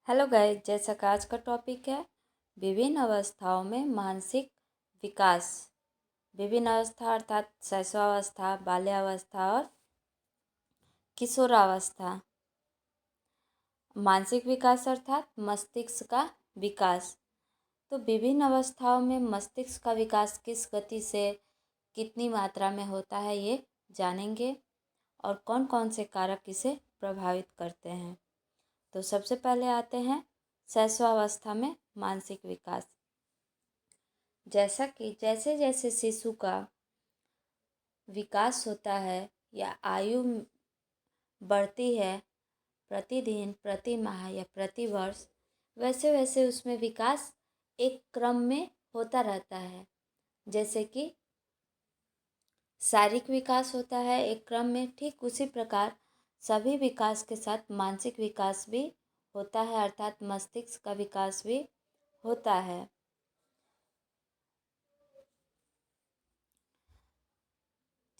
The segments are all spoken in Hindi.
हेलो गाइस, जैसा कि आज का टॉपिक है विभिन्न अवस्थाओं में मानसिक विकास। विभिन्न अवस्था अर्थात शैशवावस्था, बाल्यावस्था और किशोरावस्था। मानसिक विकास अर्थात मस्तिष्क का विकास। तो विभिन्न अवस्थाओं में मस्तिष्क का विकास किस गति से कितनी मात्रा में होता है ये जानेंगे और कौन कौन से कारक इसे प्रभावित करते हैं। तो सबसे पहले आते हैं शैशवावस्था में मानसिक विकास। जैसा कि जैसे जैसे शिशु का विकास होता है या आयु बढ़ती है प्रतिदिन, प्रति माह या प्रति वर्ष, वैसे वैसे उसमें विकास एक क्रम में होता रहता है। जैसे कि शारीरिक विकास होता है एक क्रम में, ठीक उसी प्रकार सभी विकास के साथ मानसिक विकास भी होता है अर्थात मस्तिष्क का विकास भी होता है।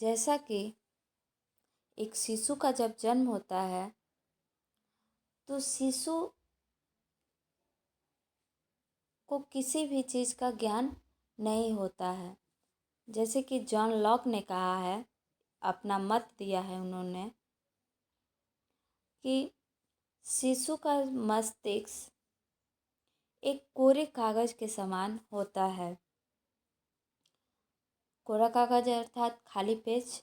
जैसा कि एक शिशु का जब जन्म होता है तो शिशु को किसी भी चीज़ का ज्ञान नहीं होता है। जैसे कि जॉन लॉक ने कहा है, अपना मत दिया है उन्होंने, कि शिशु का मस्तिष्क एक कोरे कागज के समान होता है। कोरा कागज अर्थात खाली पेज,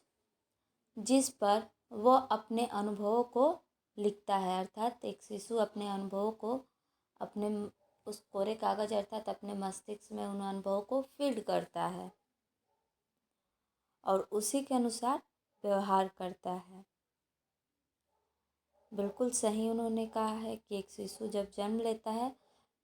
जिस पर वह अपने अनुभवों को लिखता है। अर्थात एक शिशु अपने अनुभवों को अपने उस कोरे कागज अर्थात अपने मस्तिष्क में उन अनुभवों को फीड करता है और उसी के अनुसार व्यवहार करता है। बिल्कुल सही उन्होंने कहा है कि एक शिशु जब जन्म लेता है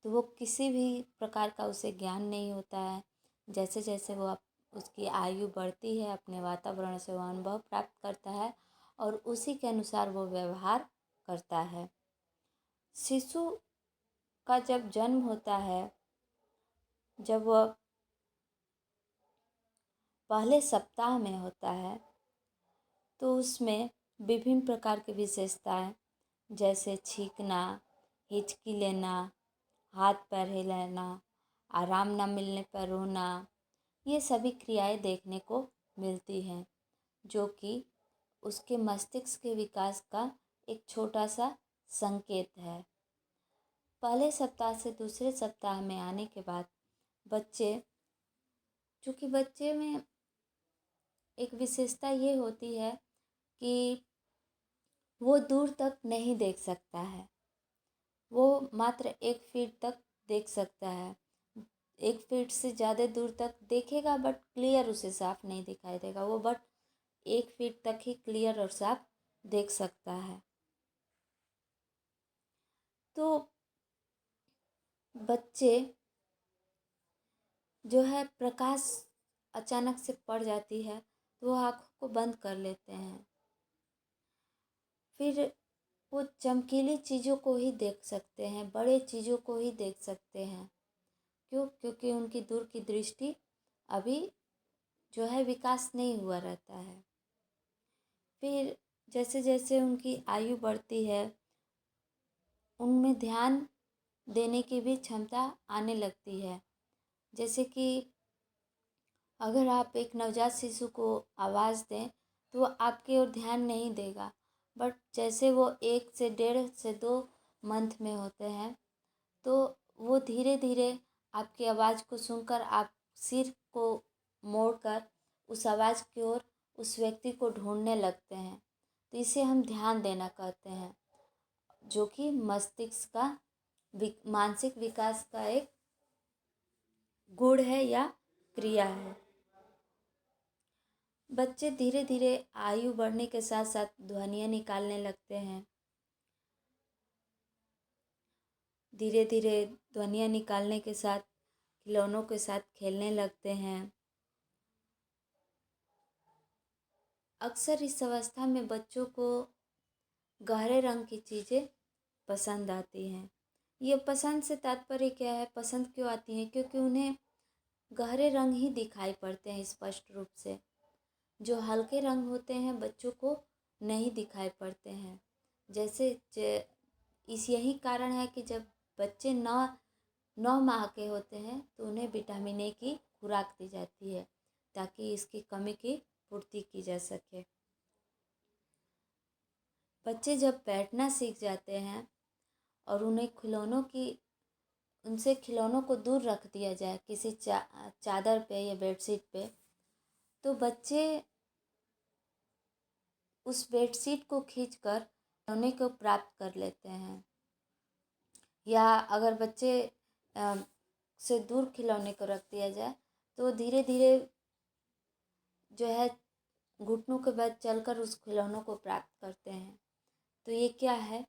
तो वो किसी भी प्रकार का उसे ज्ञान नहीं होता है। जैसे जैसे वो उसकी आयु बढ़ती है, अपने वातावरण से वो अनुभव प्राप्त करता है और उसी के अनुसार वो व्यवहार करता है। शिशु का जब जन्म होता है, जब वह पहले सप्ताह में होता है तो उसमें विभिन्न प्रकार की विशेषताएं जैसे छींकना, हिचकी लेना, हाथ पैर हिलाना, आराम न मिलने पर रोना, ये सभी क्रियाएं देखने को मिलती हैं, जो कि उसके मस्तिष्क के विकास का एक छोटा सा संकेत है। पहले सप्ताह से दूसरे सप्ताह में आने के बाद चूँकि बच्चे में एक विशेषता ये होती है कि वो दूर तक नहीं देख सकता है। वो मात्र 1 फीट तक देख सकता है। 1 फीट से ज़्यादा दूर तक देखेगा बट क्लियर उसे साफ नहीं दिखाई देगा। वो बट 1 फीट तक ही क्लियर और साफ देख सकता है। तो बच्चे जो है प्रकाश अचानक से पड़ जाती है तो वो आँखों को बंद कर लेते हैं। फिर वो चमकीली चीज़ों को ही देख सकते हैं, बड़े चीज़ों को ही देख सकते हैं। क्यों? क्योंकि उनकी दूर की दृष्टि अभी जो है विकास नहीं हुआ रहता है। फिर जैसे जैसे उनकी आयु बढ़ती है उनमें ध्यान देने की भी क्षमता आने लगती है। जैसे कि अगर आप एक नवजात शिशु को आवाज़ दें तो वो आपकी ओर ध्यान नहीं देगा, बट जैसे वो 1 से 1.5 से 2 मंथ में होते हैं तो वो धीरे धीरे आपकी आवाज़ को सुनकर आप सिर को मोड़कर उस आवाज़ की ओर उस व्यक्ति को ढूंढने लगते हैं। तो इसे हम ध्यान देना कहते हैं, जो कि मस्तिष्क का मानसिक विकास का एक गुण है या क्रिया है। बच्चे धीरे धीरे आयु बढ़ने के साथ साथ ध्वनियाँ निकालने लगते हैं। धीरे धीरे ध्वनियाँ निकालने के साथ खिलौनों के साथ खेलने लगते हैं। अक्सर इस अवस्था में बच्चों को गहरे रंग की चीज़ें पसंद आती हैं। ये पसंद से तात्पर्य क्या है, पसंद क्यों आती हैं? क्योंकि उन्हें गहरे रंग ही दिखाई पड़ते हैं स्पष्ट रूप से। जो हल्के रंग होते हैं बच्चों को नहीं दिखाई पड़ते हैं। जैसे यही कारण है कि जब बच्चे 9 माह के होते हैं तो उन्हें विटामिन ए की खुराक दी जाती है ताकि इसकी कमी की पूर्ति की जा सके। बच्चे जब बैठना सीख जाते हैं और उनसे खिलौनों को दूर रख दिया जाए किसी चादर पे या बेडशीट पे, तो बच्चे उस बेडशीट को खींचकर खिलौने को प्राप्त कर लेते हैं। या अगर बच्चे से दूर खिलौने को रख दिया जाए तो धीरे धीरे जो है घुटनों के बल चलकर उस खिलौनों को प्राप्त करते हैं। तो ये क्या है?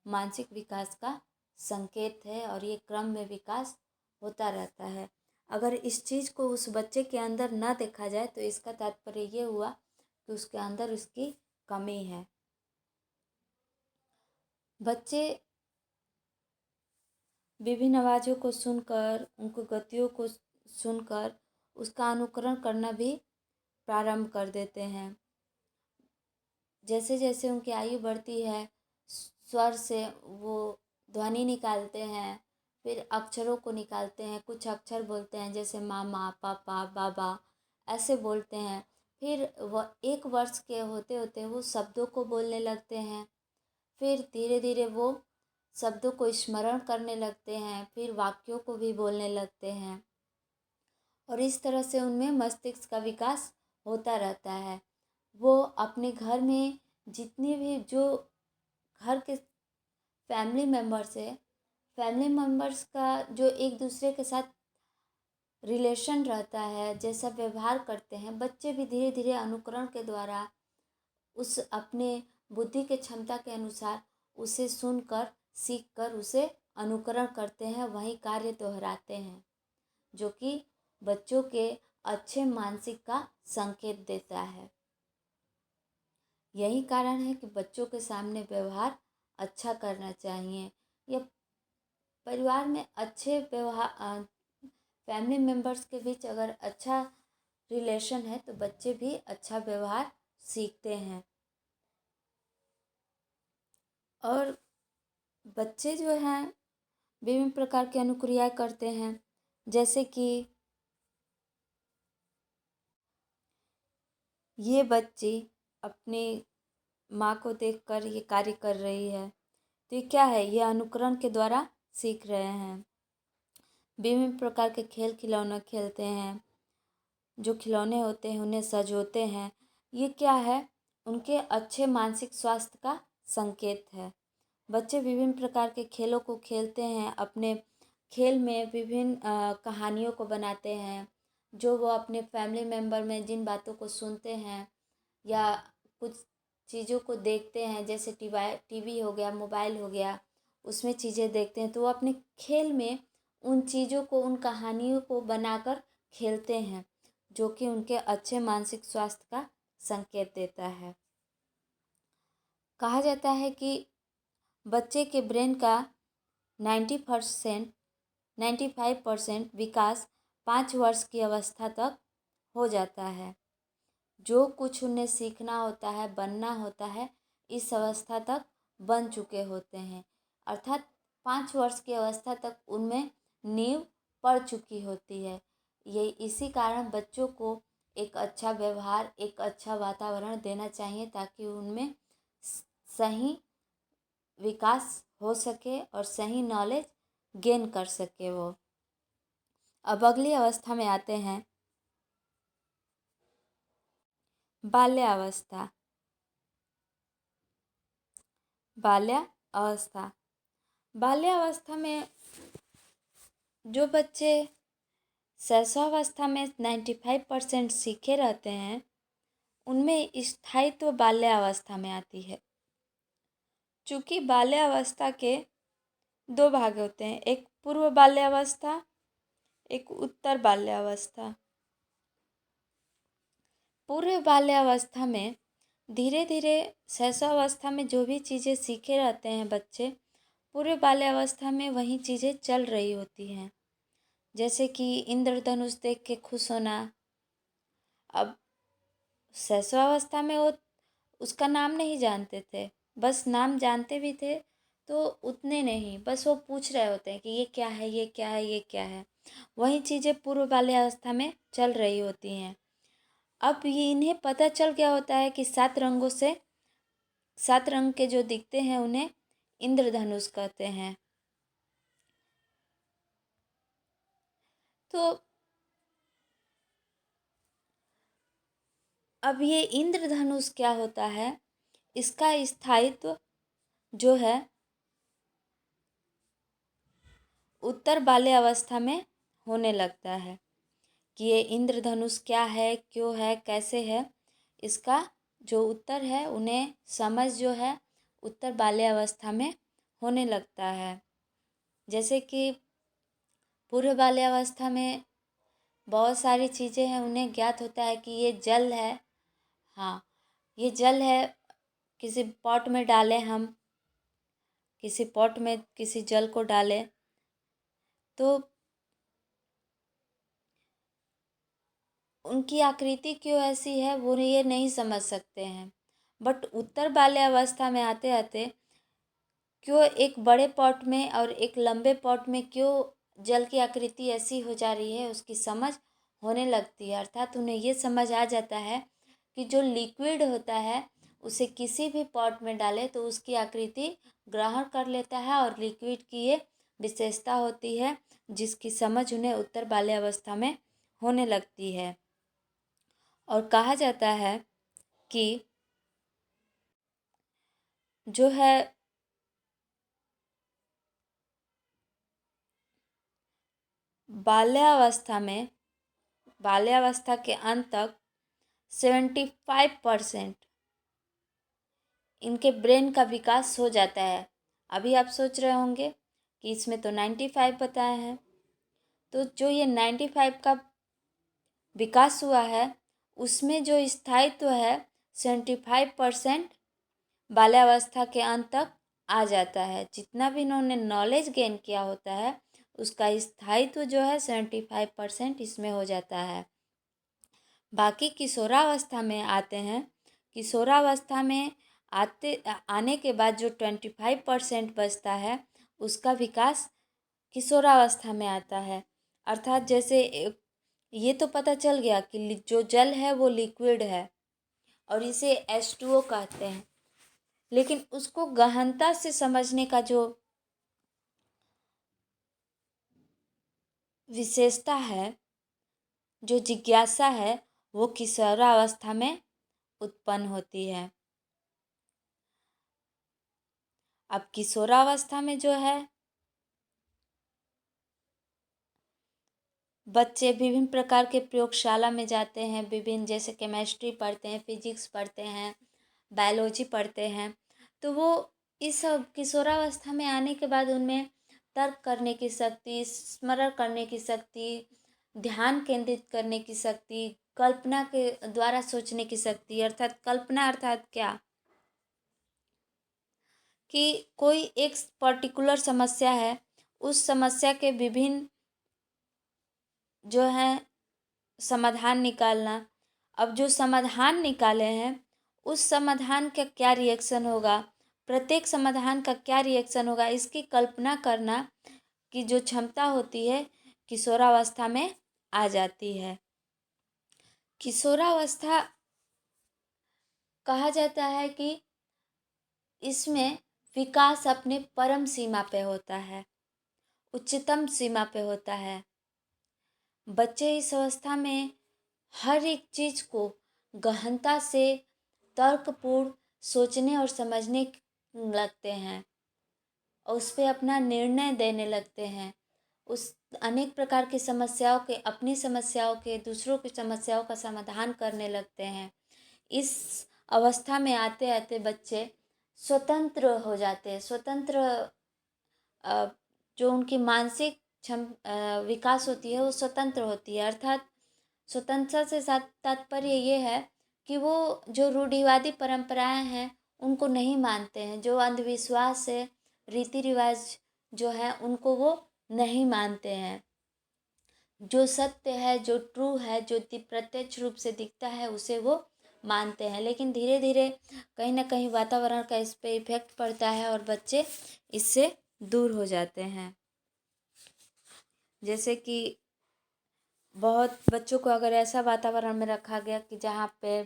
मानसिक विकास का संकेत है और ये क्रम में विकास होता रहता है। अगर इस चीज़ को उस बच्चे के अंदर ना देखा जाए तो इसका तात्पर्य ये हुआ कि उसके अंदर उसकी कमी है। बच्चे विभिन्न आवाज़ों को सुनकर, उनको गतियों को सुनकर उसका अनुकरण करना भी प्रारंभ कर देते हैं। जैसे जैसे उनकी आयु बढ़ती है, स्वर से वो ध्वनि निकालते हैं, फिर अक्षरों को निकालते हैं। कुछ अक्षर बोलते हैं जैसे मामा, पापा, बाबा, ऐसे बोलते हैं। फिर वह 1 वर्ष के होते होते वो शब्दों को बोलने लगते हैं। फिर धीरे धीरे वो शब्दों को स्मरण करने लगते हैं, फिर वाक्यों को भी बोलने लगते हैं और इस तरह से उनमें मस्तिष्क का विकास होता रहता है। वो अपने घर में जितने भी जो घर के फैमिली मेम्बर्स का जो एक दूसरे के साथ रिलेशन रहता है, जैसा व्यवहार करते हैं, बच्चे भी धीरे धीरे अनुकरण के द्वारा उस अपने बुद्धि के क्षमता के अनुसार उसे सुनकर सीखकर उसे अनुकरण करते हैं, वही कार्य दोहराते हैं, जो कि बच्चों के अच्छे मानसिक का संकेत देता है। यही कारण है कि बच्चों के सामने व्यवहार अच्छा करना चाहिए या परिवार में अच्छे व्यवहार, फैमिली मेम्बर्स के बीच अगर अच्छा रिलेशन है तो बच्चे भी अच्छा व्यवहार सीखते हैं। और बच्चे जो हैं विभिन्न प्रकार की अनुक्रियाएं करते हैं, जैसे कि ये बच्ची अपनी माँ को देखकर ये कार्य कर रही है, तो ये क्या है? ये अनुकरण के द्वारा सीख रहे हैं। विभिन्न प्रकार के खेल खिलौने खेलते हैं, जो खिलौने होते हैं उन्हें सजोते हैं। ये क्या है? उनके अच्छे मानसिक स्वास्थ्य का संकेत है। बच्चे विभिन्न प्रकार के खेलों को खेलते हैं, अपने खेल में विभिन्न कहानियों को बनाते हैं, जो वो अपने फैमिली मेम्बर में जिन बातों को सुनते हैं या कुछ चीज़ों को देखते हैं, जैसे टीवी हो गया, मोबाइल हो गया, उसमें चीज़ें देखते हैं, तो वो अपने खेल में उन चीज़ों को, उन कहानियों को बनाकर खेलते हैं, जो कि उनके अच्छे मानसिक स्वास्थ्य का संकेत देता है। कहा जाता है कि बच्चे के ब्रेन का 95% विकास 5 वर्ष की अवस्था तक हो जाता है। जो कुछ उन्हें सीखना होता है, बनना होता है, इस अवस्था तक बन चुके होते हैं, अर्थात 5 वर्ष की अवस्था तक उनमें नींव पड़ चुकी होती है। ये इसी कारण बच्चों को एक अच्छा व्यवहार, एक अच्छा वातावरण देना चाहिए ताकि उनमें सही विकास हो सके और सही नॉलेज गेन कर सके वो। अब अगली अवस्था में आते हैं, बाल्यावस्था। बाल्यावस्था में जो बच्चे शैशवावस्था में 95% सीखे रहते हैं, उनमें स्थायित्व बाल्यावस्था में आती है। चूँकि बाल्यावस्था के 2 भाग होते हैं, एक पूर्व बाल्यावस्था, एक उत्तर बाल्यावस्था। पूर्व बाल्यावस्था में धीरे धीरे शैशवावस्था में जो भी चीज़ें सीखे रहते हैं बच्चे, पूर्व बाल्यावस्था में वही चीज़ें चल रही होती हैं, जैसे कि इंद्रधनुष देख के खुश होना। अब शैशवावस्था में वो उसका नाम नहीं जानते थे, बस नाम जानते भी थे तो उतने नहीं, बस वो पूछ रहे होते हैं कि ये क्या है, ये क्या है, ये क्या है। वही चीज़ें पूर्व बाल्यावस्था में चल रही होती हैं। अब ये इन्हें पता चल गया होता है कि 7 रंगों से 7 रंग के जो दिखते हैं उन्हें इंद्रधनुष कहते हैं। तो अब ये इंद्रधनुष क्या होता है, इसका स्थायित्व जो है उत्तर बाल्यावस्था में होने लगता है। कि ये इंद्रधनुष क्या है, क्यों है, कैसे है, इसका जो उत्तर है उन्हें समझ जो है उत्तर बाल्यावस्था में होने लगता है। जैसे कि पूर्व बाल्यावस्था में बहुत सारी चीज़ें हैं, उन्हें ज्ञात होता है कि ये जल है। हाँ, ये जल है, किसी पॉट में डालें हम, किसी पॉट में किसी जल को डालें तो उनकी आकृति क्यों ऐसी है वो ये नहीं समझ सकते हैं। बट उत्तर बाल्यावस्था में आते आते क्यों एक बड़े पॉट में और एक लंबे पॉट में क्यों जल की आकृति ऐसी हो जा रही है उसकी समझ होने लगती है। अर्थात उन्हें ये समझ आ जाता है कि जो लिक्विड होता है उसे किसी भी पॉट में डाले तो उसकी आकृति ग्रहण कर लेता है और लिक्विड की ये विशेषता होती है जिसकी समझ उन्हें उत्तर बाल्यावस्था में होने लगती है। और कहा जाता है कि जो है बाल्यावस्था में बाल्यावस्था के अंत तक 75% इनके ब्रेन का विकास हो जाता है। अभी आप सोच रहे होंगे कि इसमें तो 95 बताए हैं, तो जो ये 95 का विकास हुआ है उसमें जो स्थायित्व है 75% बाल्यावस्था के अंत तक आ जाता है। जितना भी इन्होंने नॉलेज गेन किया होता है उसका स्थायित्व जो है 75% इसमें हो जाता है। बाकी किशोरावस्था में आते हैं। किशोरावस्था में आने के बाद जो 25% बचता है उसका विकास किशोरावस्था में आता है। अर्थात जैसे ये तो पता चल गया कि जो जल है वो लिक्विड है और इसे H2O कहते हैं, लेकिन उसको गहनता से समझने का जो विशेषता है, जो जिज्ञासा है, वो किशोरावस्था में उत्पन्न होती है। अब किशोरावस्था में जो है बच्चे विभिन्न प्रकार के प्रयोगशाला में जाते हैं, विभिन्न जैसे केमिस्ट्री पढ़ते हैं, फिजिक्स पढ़ते हैं, बायोलॉजी पढ़ते हैं। तो वो इस किशोरावस्था में आने के बाद उनमें तर्क करने की शक्ति, स्मरण करने की शक्ति, ध्यान केंद्रित करने की शक्ति, कल्पना के द्वारा सोचने की शक्ति, अर्थात कल्पना अर्थात क्या कि कोई एक पर्टिकुलर समस्या है, उस समस्या के विभिन्न जो है समाधान निकालना। अब जो समाधान निकाले हैं उस समाधान का क्या रिएक्शन होगा, प्रत्येक समाधान का क्या रिएक्शन होगा, इसकी कल्पना करना की जो क्षमता होती है किशोरावस्था में आ जाती है। किशोरावस्था कहा जाता है कि इसमें विकास अपने परम सीमा पे होता है, उच्चतम सीमा पे होता है। बच्चे इस अवस्था में हर एक चीज़ को गहनता से तर्कपूर्ण सोचने और समझने लगते हैं और उस पर अपना निर्णय देने लगते हैं। उस अनेक प्रकार की समस्याओं के, अपनी समस्याओं के, दूसरों की समस्याओं का समाधान करने लगते हैं। इस अवस्था में आते आते बच्चे स्वतंत्र हो जाते हैं। स्वतंत्र जो उनकी मानसिक विकास होती है वो स्वतंत्र होती है। अर्थात स्वतंत्रता से साथ तात्पर्य ये है कि वो जो रूढ़िवादी परंपराएं हैं उनको नहीं मानते हैं, जो अंधविश्वास है, रीति रिवाज जो है उनको वो नहीं मानते हैं। जो सत्य है, जो ट्रू है, जो प्रत्यक्ष रूप से दिखता है उसे वो मानते हैं, लेकिन धीरे धीरे कहीं ना कहीं वातावरण का इस पे इफेक्ट पड़ता है और बच्चे इससे दूर हो जाते हैं। जैसे कि बहुत बच्चों को अगर ऐसा वातावरण में रखा गया कि जहाँ पे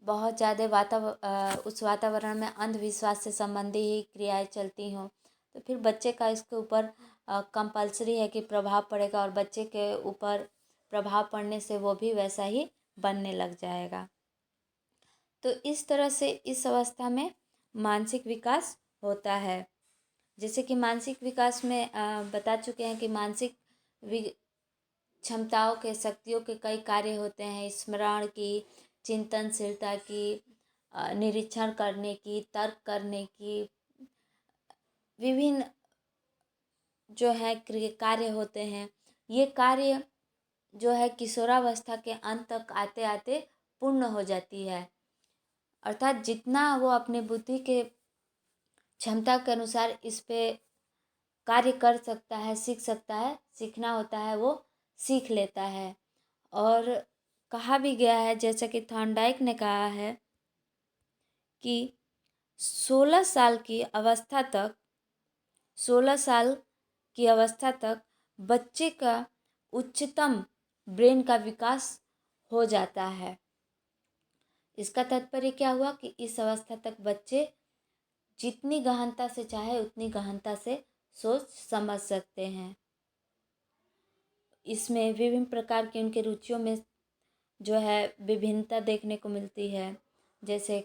बहुत ज़्यादा उस वातावरण में अंधविश्वास से संबंधी ही क्रियाएं चलती हों, तो फिर बच्चे का इसके ऊपर कंपल्सरी है कि प्रभाव पड़ेगा, और बच्चे के ऊपर प्रभाव पड़ने से वो भी वैसा ही बनने लग जाएगा। तो इस तरह से इस अवस्था में मानसिक विकास होता है। जैसे कि मानसिक विकास में बता चुके हैं कि मानसिक क्षमताओं के, शक्तियों के कई कार्य होते हैं। स्मरण की, चिंतनशीलता की, निरीक्षण करने की, तर्क करने की, विभिन्न जो है कार्य होते हैं। ये कार्य जो है किशोरावस्था के अंत तक आते आते पूर्ण हो जाती है। अर्थात जितना वो अपने बुद्धि के क्षमता के अनुसार इस पे कार्य कर सकता है, सीख सकता है, सीखना होता है, वो सीख लेता है। और कहा भी गया है, जैसा कि थॉर्नडाइक ने कहा है कि 16 साल की अवस्था तक 16 साल की अवस्था तक बच्चे का उच्चतम ब्रेन का विकास हो जाता है। इसका तात्पर्य क्या हुआ कि इस अवस्था तक बच्चे जितनी गहनता से चाहे उतनी गहनता से सोच समझ सकते हैं। इसमें विभिन्न प्रकार की उनके रुचियों में जो है विभिन्नता देखने को मिलती है। जैसे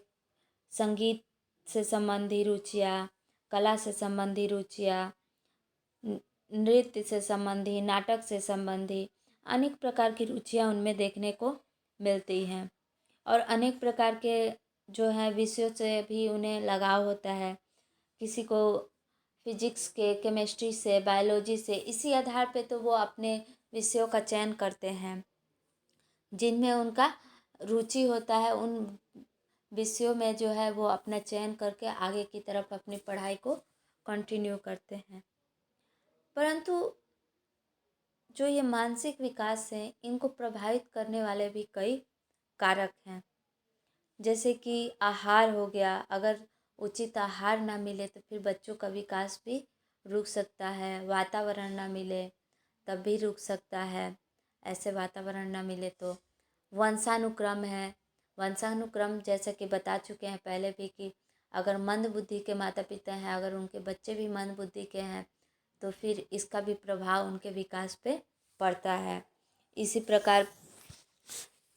संगीत से संबंधी रुचियाँ, कला से संबंधी रुचियाँ, नृत्य से संबंधी, नाटक से संबंधी अनेक प्रकार की रुचियाँ उनमें देखने को मिलती हैं। और अनेक प्रकार के जो है विषयों से भी उन्हें लगाव होता है। किसी को फिजिक्स के, केमिस्ट्री से, बायोलॉजी से, इसी आधार पे तो वो अपने विषयों का चयन करते हैं। जिनमें उनका रुचि होता है, उन विषयों में जो है वो अपना चयन करके आगे की तरफ अपनी पढ़ाई को कंटिन्यू करते हैं। परंतु जो ये मानसिक विकास है, इनको प्रभावित करने वाले भी कई कारक हैं। जैसे कि आहार हो गया, अगर उचित आहार ना मिले तो फिर बच्चों का विकास भी रुक सकता है। वातावरण ना मिले तब भी रुक सकता है, ऐसे वातावरण ना मिले तो। वंशानुक्रम है, वंशानुक्रम जैसा कि बता चुके हैं पहले भी कि अगर मंद बुद्धि के माता पिता हैं, अगर उनके बच्चे भी मंद बुद्धि के हैं, तो फिर इसका भी प्रभाव उनके विकास पे पड़ता है। इसी प्रकार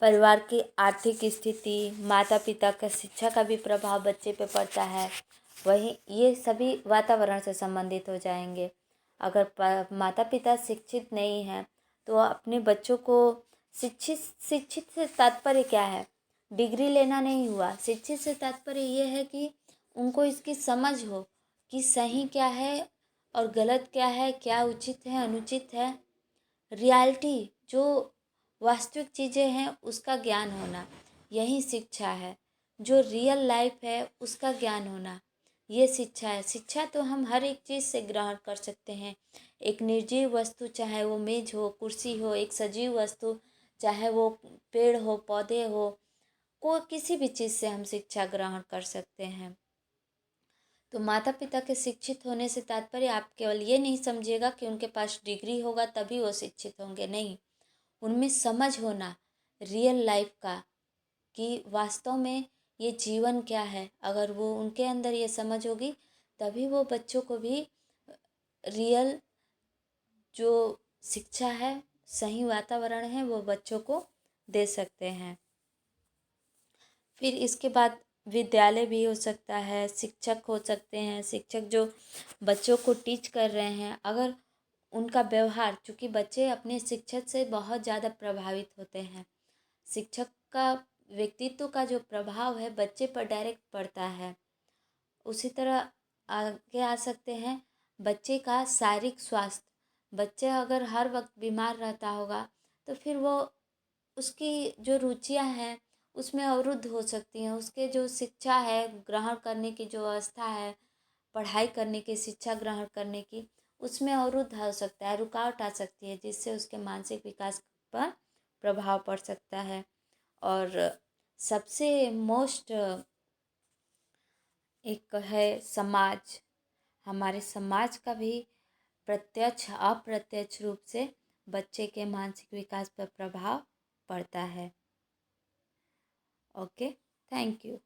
परिवार की आर्थिक स्थिति, माता पिता का शिक्षा का भी प्रभाव बच्चे पे पड़ता है। वही ये सभी वातावरण से संबंधित हो जाएंगे। अगर माता पिता शिक्षित नहीं हैं तो अपने बच्चों को शिक्षित से तात्पर्य क्या है? डिग्री लेना नहीं हुआ। शिक्षित से तात्पर्य ये है कि उनको इसकी समझ हो कि सही क्या है और गलत क्या है, क्या उचित है, अनुचित है। रियलिटी जो वास्तविक चीज़ें हैं उसका ज्ञान होना, यही शिक्षा है। जो रियल लाइफ है उसका ज्ञान होना, ये शिक्षा है। शिक्षा तो हम हर एक चीज़ से ग्रहण कर सकते हैं। एक निर्जीव वस्तु, चाहे वो मेज हो, कुर्सी हो, एक सजीव वस्तु, चाहे वो पेड़ हो, पौधे हो, को किसी भी चीज़ से हम शिक्षा ग्रहण कर सकते हैं। तो माता पिता के शिक्षित होने से तात्पर्य आप केवल ये नहीं समझिएगा कि उनके पास डिग्री होगा तभी वो शिक्षित होंगे, नहीं। उनमें समझ होना रियल लाइफ का, कि वास्तव में ये जीवन क्या है। अगर वो उनके अंदर ये समझ होगी तभी वो बच्चों को भी रियल जो शिक्षा है, सही वातावरण है, वो बच्चों को दे सकते हैं। फिर इसके बाद विद्यालय भी हो सकता है, शिक्षक हो सकते हैं। शिक्षक जो बच्चों को टीच कर रहे हैं, अगर उनका व्यवहार, चूँकि बच्चे अपने शिक्षक से बहुत ज़्यादा प्रभावित होते हैं। शिक्षक का व्यक्तित्व का जो प्रभाव है बच्चे पर डायरेक्ट पड़ता है। उसी तरह आगे आ सकते हैं बच्चे का शारीरिक स्वास्थ्य। बच्चे अगर हर वक्त बीमार रहता होगा तो फिर वो उसकी जो रुचियां हैं उसमें अवरुद्ध हो सकती हैं। उसके जो शिक्षा है ग्रहण करने की जो अवस्था है, पढ़ाई करने की, शिक्षा ग्रहण करने की, उसमें अवरुद्ध हो सकता है, रुकावट आ सकती है, जिससे उसके मानसिक विकास पर प्रभाव पड़ सकता है। और सबसे मोस्ट एक है समाज। हमारे समाज का भी प्रत्यक्ष अप्रत्यक्ष रूप से बच्चे के मानसिक विकास पर प्रभाव पड़ता है। Okay, thank you.